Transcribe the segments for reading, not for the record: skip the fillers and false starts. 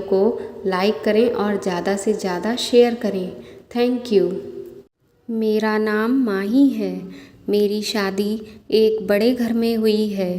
को लाइक करें और ज़्यादा से ज़्यादा शेयर करें। Thank you. मेरा नाम माही है। मेरी शादी एक बड़े घर में हुई है।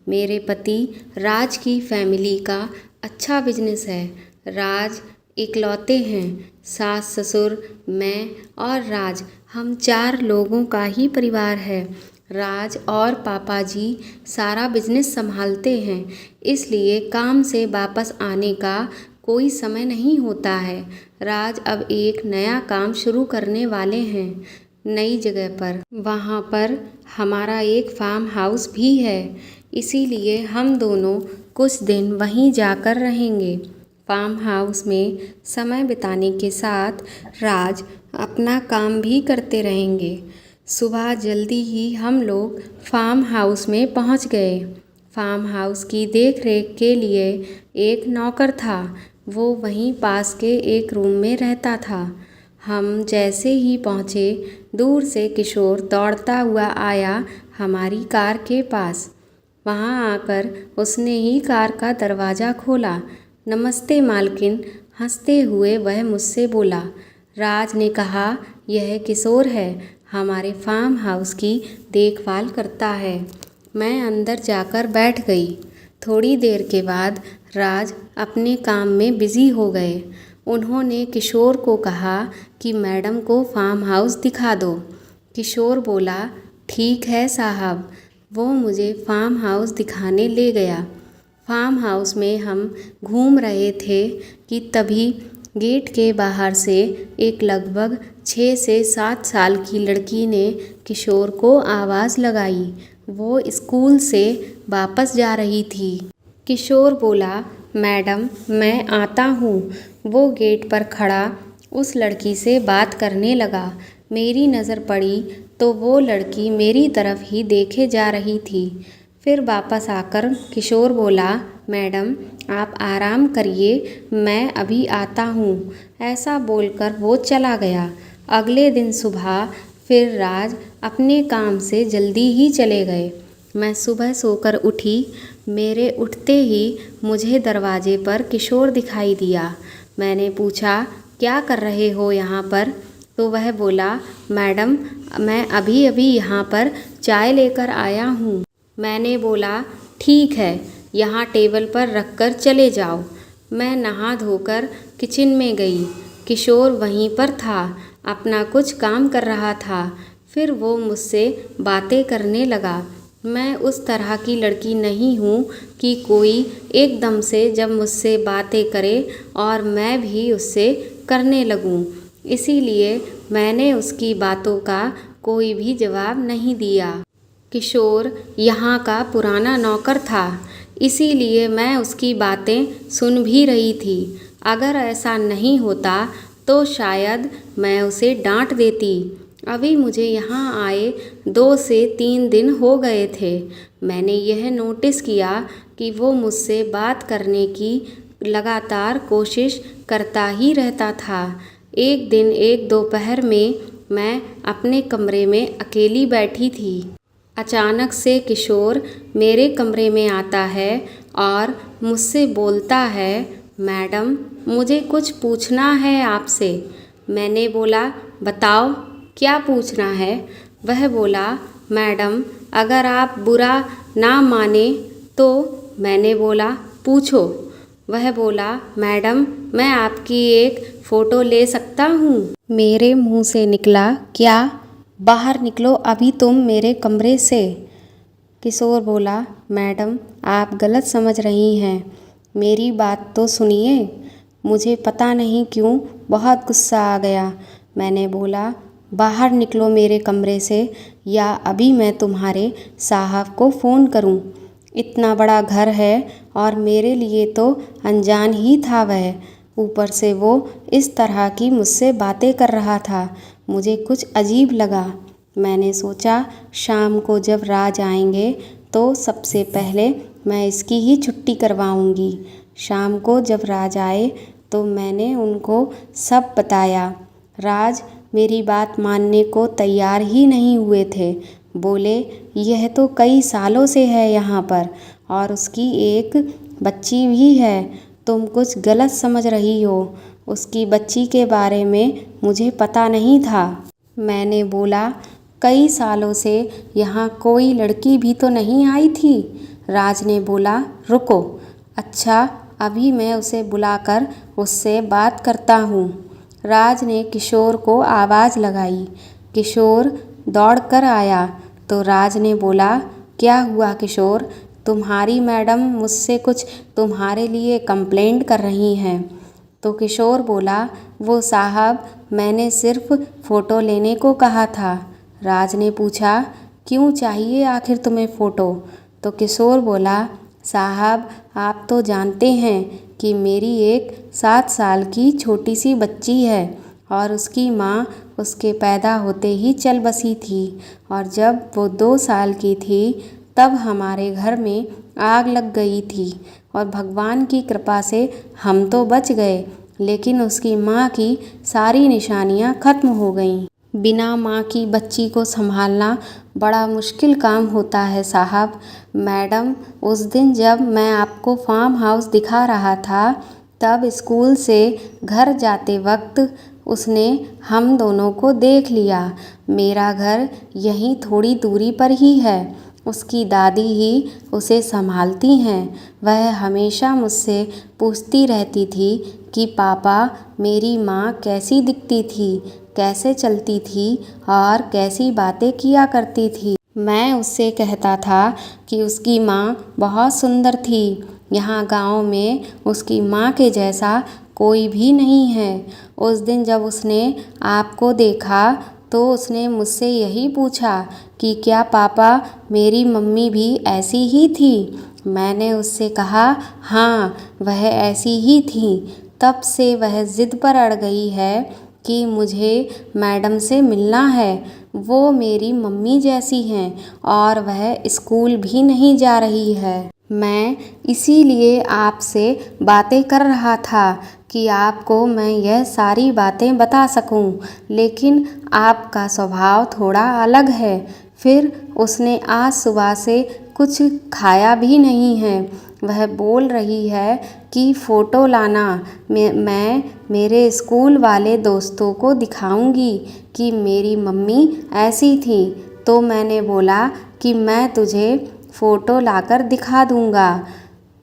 मेरे पति राज की फैमिली का अच्छा बिजनेस है। राज इकलौते हैं। सास ससुर, मैं और राज, हम 4 लोगों का ही परिवार है। राज और पापा जी सारा बिजनेस संभालते हैं, इसलिए काम से वापस आने का कोई समय नहीं होता है। राज अब एक नया काम शुरू करने वाले हैं नई जगह पर। वहाँ पर हमारा एक फार्म हाउस भी है, इसीलिए हम दोनों कुछ दिन वहीं जाकर रहेंगे। फार्म हाउस में समय बिताने के साथ राज अपना काम भी करते रहेंगे। सुबह जल्दी ही हम लोग फार्म हाउस में पहुंच गए। फार्म हाउस की देखरेख के लिए एक नौकर था। वो वहीं पास के एक रूम में रहता था। हम जैसे ही पहुँचे, दूर से किशोर दौड़ता हुआ आया हमारी कार के पास। वहाँ आकर उसने ही कार का दरवाज़ा खोला। नमस्ते मालकिन, हंसते हुए वह मुझसे बोला। राज ने कहा, यह किशोर है, हमारे फार्म हाउस की देखभाल करता है। मैं अंदर जाकर बैठ गई। थोड़ी देर के बाद राज अपने काम में बिज़ी हो गए। उन्होंने किशोर को कहा कि मैडम को फार्म हाउस दिखा दो। किशोर बोला, ठीक है साहब। वो मुझे फार्म हाउस दिखाने ले गया। फार्म हाउस में हम घूम रहे थे कि तभी गेट के बाहर से एक लगभग 6 से 7 साल की लड़की ने किशोर को आवाज़ लगाई। वो स्कूल से वापस जा रही थी। किशोर बोला, मैडम मैं आता हूँ। वो गेट पर खड़ा उस लड़की से बात करने लगा। मेरी नज़र पड़ी तो वो लड़की मेरी तरफ ही देखे जा रही थी। फिर वापस आकर किशोर बोला, मैडम आप आराम करिए, मैं अभी आता हूँ। ऐसा बोलकर वो चला गया। अगले दिन सुबह फिर राज अपने काम से जल्दी ही चले गए। मैं सुबह सोकर उठी। मेरे उठते ही मुझे दरवाजे पर किशोर दिखाई दिया। मैंने पूछा, क्या कर रहे हो यहाँ पर? तो वह बोला, मैडम मैं अभी अभी यहाँ पर चाय लेकर आया हूँ। मैंने बोला, ठीक है, यहाँ टेबल पर रख कर चले जाओ। मैं नहा धोकर किचन में गई। किशोर वहीं पर था, अपना कुछ काम कर रहा था। फिर वो मुझसे बातें करने लगा। मैं उस तरह की लड़की नहीं हूँ कि कोई एकदम से जब मुझसे बातें करे और मैं भी उससे करने लगूँ। इसीलिए मैंने उसकी बातों का कोई भी जवाब नहीं दिया। किशोर यहाँ का पुराना नौकर था, इसीलिए मैं उसकी बातें सुन भी रही थी। अगर ऐसा नहीं होता तो शायद मैं उसे डांट देती। अभी मुझे यहाँ आए 2 से 3 दिन हो गए थे। मैंने यह नोटिस किया कि वो मुझसे बात करने की लगातार कोशिश करता ही रहता था। एक दिन एक दोपहर में मैं अपने कमरे में अकेली बैठी थी। अचानक से किशोर मेरे कमरे में आता है और मुझसे बोलता है, मैडम मुझे कुछ पूछना है आपसे। मैंने बोला, बताओ क्या पूछना है? वह बोला, मैडम अगर आप बुरा ना माने तो। मैंने बोला, पूछो। वह बोला, मैडम मैं आपकी एक फ़ोटो ले सकता हूँ? मेरे मुंह से निकला, क्या? बाहर निकलो अभी तुम मेरे कमरे से। किशोर बोला, मैडम आप गलत समझ रही हैं, मेरी बात तो सुनिए। मुझे पता नहीं क्यों बहुत गुस्सा आ गया। मैंने बोला, बाहर निकलो मेरे कमरे से या अभी मैं तुम्हारे साहब को फ़ोन करूं। इतना बड़ा घर है और मेरे लिए तो अनजान ही था वह। ऊपर से वो इस तरह की मुझसे बातें कर रहा था। मुझे कुछ अजीब लगा। मैंने सोचा शाम को जब राज आएंगे तो सबसे पहले मैं इसकी ही छुट्टी करवाऊंगी। शाम को जब राज आए तो मैंने उनको सब बताया। राज मेरी बात मानने को तैयार ही नहीं हुए थे। बोले, यह तो कई सालों से है यहाँ पर और उसकी एक बच्ची भी है। तुम कुछ गलत समझ रही हो। उसकी बच्ची के बारे में मुझे पता नहीं था। मैंने बोला, कई सालों से यहाँ कोई लड़की भी तो नहीं आई थी। राज ने बोला, रुको, अच्छा अभी मैं उसे बुलाकर उससे बात करता हूँ। राज ने किशोर को आवाज़ लगाई। किशोर दौड़कर आया तो राज ने बोला, क्या हुआ किशोर, तुम्हारी मैडम मुझसे कुछ तुम्हारे लिए कंप्लेंट कर रही हैं। तो किशोर बोला, वो साहब मैंने सिर्फ फ़ोटो लेने को कहा था। राज ने पूछा, क्यों चाहिए आखिर तुम्हें फ़ोटो। तो किशोर बोला, साहब आप तो जानते हैं कि मेरी एक 7 साल की छोटी सी बच्ची है और उसकी माँ उसके पैदा होते ही चल बसी थी, और जब वो 2 साल की थी तब हमारे घर में आग लग गई थी और भगवान की कृपा से हम तो बच गए, लेकिन उसकी माँ की सारी निशानियाँ ख़त्म हो गईं। बिना माँ की बच्ची को संभालना बड़ा मुश्किल काम होता है साहब। मैडम उस दिन जब मैं आपको फार्म हाउस दिखा रहा था तब स्कूल से घर जाते वक्त उसने हम दोनों को देख लिया। मेरा घर यहीं थोड़ी दूरी पर ही है। उसकी दादी ही उसे संभालती हैं। वह हमेशा मुझसे पूछती रहती थी कि पापा मेरी माँ कैसी दिखती थी, कैसे चलती थी और कैसी बातें किया करती थी। मैं उससे कहता था कि उसकी माँ बहुत सुंदर थी। यहाँ गांव में उसकी माँ के जैसा कोई भी नहीं है। उस दिन जब उसने आपको देखा तो उसने मुझसे यही पूछा कि क्या पापा मेरी मम्मी भी ऐसी ही थी। मैंने उससे कहा, हाँ वह ऐसी ही थी। तब से वह ज़िद पर अड़ गई है कि मुझे मैडम से मिलना है। वो मेरी मम्मी जैसी हैं और वह स्कूल भी नहीं जा रही है। मैं इसीलिए आपसे बातें कर रहा था कि आपको मैं यह सारी बातें बता सकूं, लेकिन आपका स्वभाव थोड़ा अलग है। फिर उसने आज सुबह से कुछ खाया भी नहीं है। वह बोल रही है कि फ़ोटो लाना, मैं मेरे स्कूल वाले दोस्तों को दिखाऊंगी कि मेरी मम्मी ऐसी थी। तो मैंने बोला कि मैं तुझे फ़ोटो लाकर दिखा दूंगा।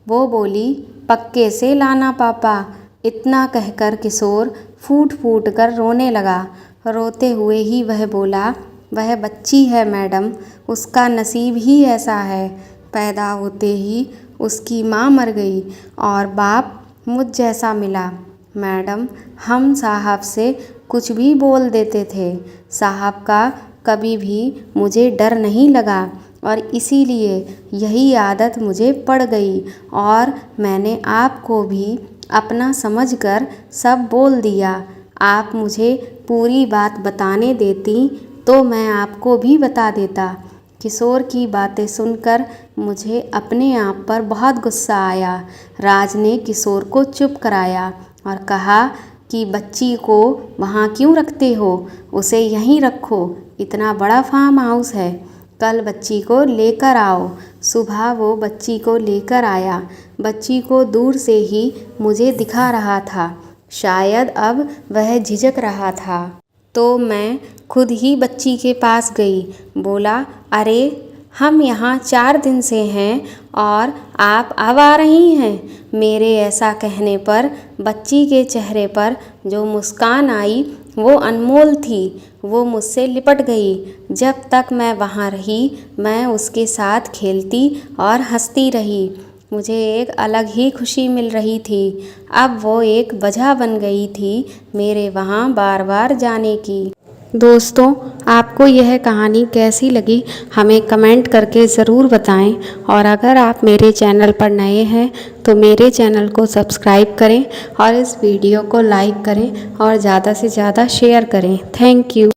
वो बोली, पक्के से लाना पापा। इतना कहकर किशोर फूट फूट कर रोने लगा। रोते हुए ही वह बोला, वह बच्ची है मैडम, उसका नसीब ही ऐसा है। पैदा होते ही उसकी माँ मर गई और बाप मुझ जैसा मिला। मैडम हम साहब से कुछ भी बोल देते थे। साहब का कभी भी मुझे डर नहीं लगा और इसीलिए यही आदत मुझे पड़ गई और मैंने आपको भी अपना समझकर सब बोल दिया। आप मुझे पूरी बात बताने देती तो मैं आपको भी बता देता। किशोर की बातें सुनकर मुझे अपने आप पर बहुत गुस्सा आया। राज ने किशोर को चुप कराया और कहा कि बच्ची को वहाँ क्यों रखते हो, उसे यहीं रखो, इतना बड़ा फार्म हाउस है। कल बच्ची को लेकर आओ। सुबह वो बच्ची को लेकर आया। बच्ची को दूर से ही मुझे दिखा रहा था। शायद अब वह झिझक रहा था। तो मैं खुद ही बच्ची के पास गई। बोला, अरे हम यहाँ 4 दिन से हैं और आप अब आ रही हैं। मेरे ऐसा कहने पर बच्ची के चेहरे पर जो मुस्कान आई वो अनमोल थी। वो मुझसे लिपट गई। जब तक मैं वहाँ रही मैं उसके साथ खेलती और हंसती रही। मुझे एक अलग ही खुशी मिल रही थी। अब वो एक वजह बन गई थी मेरे वहाँ बार बार जाने की। दोस्तों आपको यह कहानी कैसी लगी हमें कमेंट करके ज़रूर बताएं, और अगर आप मेरे चैनल पर नए हैं तो मेरे चैनल को सब्सक्राइब करें और इस वीडियो को लाइक करें और ज़्यादा से ज़्यादा शेयर करें। Thank you.